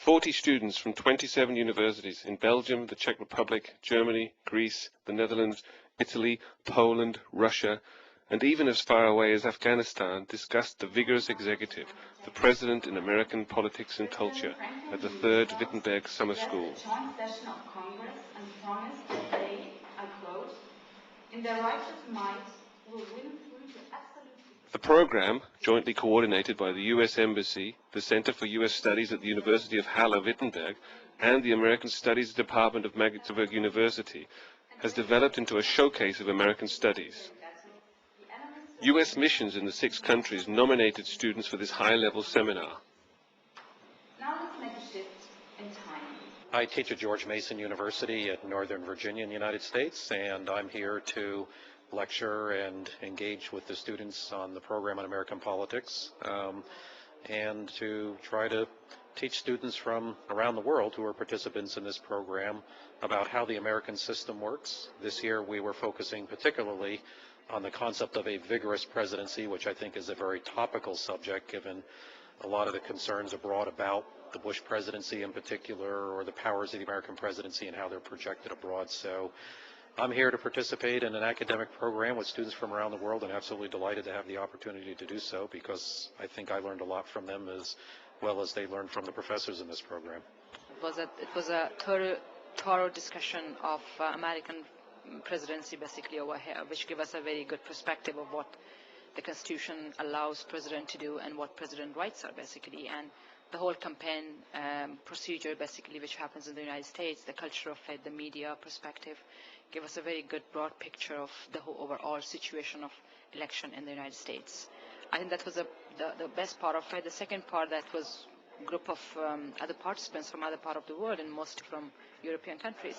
40 students from 27 universities in Belgium, the Czech Republic, Germany, Greece, the Netherlands, Italy, Poland, Russia, and even as far away as Afghanistan discussed the Vigorous Executive, the President in American Politics and Culture, at the third Wittenberg Summer School. The program, jointly coordinated by the U.S. Embassy, the Center for U.S. Studies at the University of Halle-Wittenberg, and the American Studies Department of Magdeburg University, has developed into a showcase of American studies. U.S. missions in the 6 countries nominated students for this high-level seminar. Now let's make a shift in time. I teach at George Mason University at Northern Virginia in the United States, and I'm here to lecture and engage with the students on the program on American politics, and to try to teach students from around the world who are participants in this program about how the American system works. This year we were focusing particularly on the concept of a vigorous presidency, which I think is a very topical subject given a lot of the concerns abroad about the Bush presidency in particular, or the powers of the American presidency and how they're projected abroad. So I'm here to participate in an academic program with students from around the world, and absolutely delighted to have the opportunity to do so, because I think I learned a lot from them as well as they learned from the professors in this program. It was a thorough discussion of American presidency basically over here, which gave us a very good perspective of what the Constitution allows President to do and what President rights are basically, and the whole campaign procedure basically which happens in the United States, the culture of it, the media perspective, gave us a very good broad picture of the whole overall situation of election in the United States. I think that was the best part of it. The second part, that was a group of other participants from other part of the world, and mostly from European countries.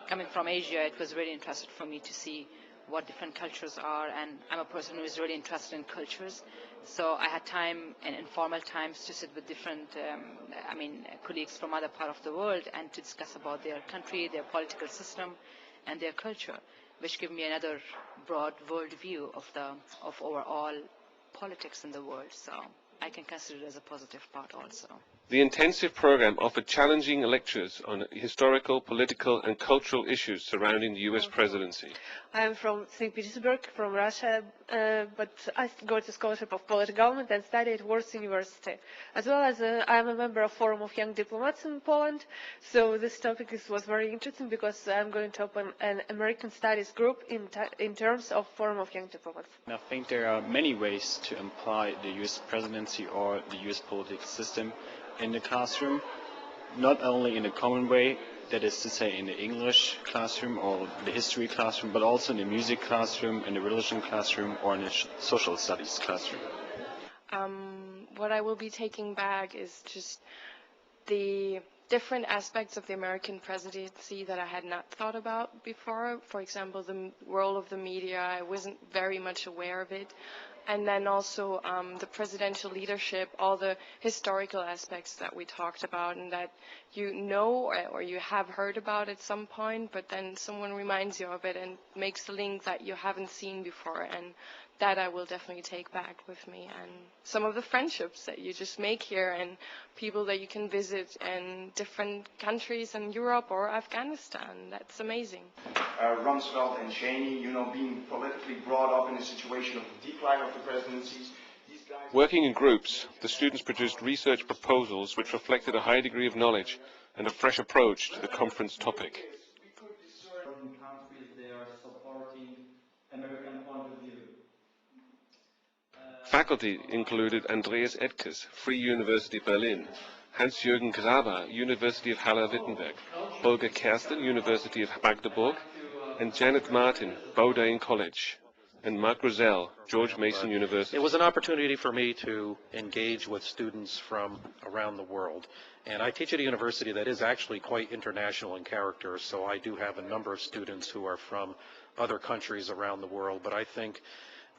Coming from Asia, it was really interesting for me to see what different cultures are, and I'm a person who is really interested in cultures. So I had time and informal times to sit with different colleagues from other part of the world and to discuss about their country, their political system, and their culture, which gave me another broad world view of overall politics in the world. So I can consider it as a positive part also. The intensive program offered challenging lectures on historical, political, and cultural issues surrounding the U.S. presidency. I am from St. Petersburg, from Russia, but I got a scholarship of Polish government and studied at Warsaw University. As well as I am a member of Forum of Young Diplomats in Poland, so this topic was very interesting because I'm going to open an American Studies group in terms of Forum of Young Diplomats. I think there are many ways to apply the U.S. presidency or the U.S. political system in the classroom, not only in a common way, that is to say in the English classroom or the history classroom, but also in the music classroom, in the religion classroom, or in the social studies classroom. What I will be taking back is just the different aspects of the American presidency that I had not thought about before. For example, the role of the media, I wasn't very much aware of it. And then also the presidential leadership, all the historical aspects that we talked about and that you know or you have heard about at some point, but then someone reminds you of it and makes a link that you haven't seen before. And that I will definitely take back with me. And some of the friendships that you just make here and people that you can visit in different countries in Europe or Afghanistan. That's amazing. Rumsfeld and Cheney, being politically brought up in a situation of the decline of the presidencies. Working in groups, the students produced research proposals which reflected a high degree of knowledge and a fresh approach to the conference topic. Faculty included Andreas Edkes, Free University Berlin, Hans-Jürgen Graber, University of Halle-Wittenberg, Olga Kersten, University of Magdeburg, and Janet Martin, Bowdoin College, and Mark Rosell, George Mason University. It was an opportunity for me to engage with students from around the world. And I teach at a university that is actually quite international in character, so I do have a number of students who are from other countries around the world. But I think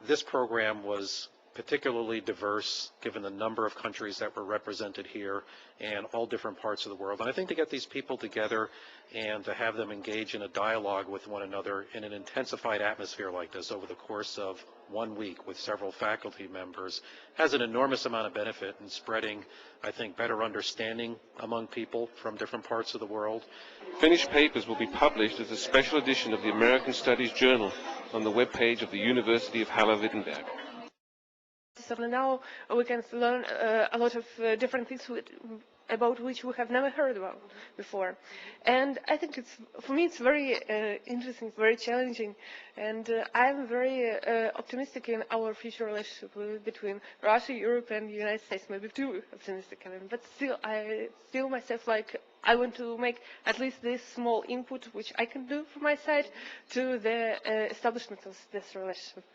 this program was particularly diverse given the number of countries that were represented here and all different parts of the world. And I think to get these people together and to have them engage in a dialogue with one another in an intensified atmosphere like this over the course of 1 week with several faculty members has an enormous amount of benefit in spreading, I think, better understanding among people from different parts of the world. Finished papers will be published as a special edition of the American Studies Journal on the webpage of the University of Halle-Wittenberg. So now we can learn a lot of different things about which we have never heard about before. And I think for me it's very interesting, very challenging, and I'm very optimistic in our future relationship between Russia, Europe and the United States, maybe too optimistic, but still I feel myself like I want to make at least this small input which I can do from my side to the establishment of this relationship.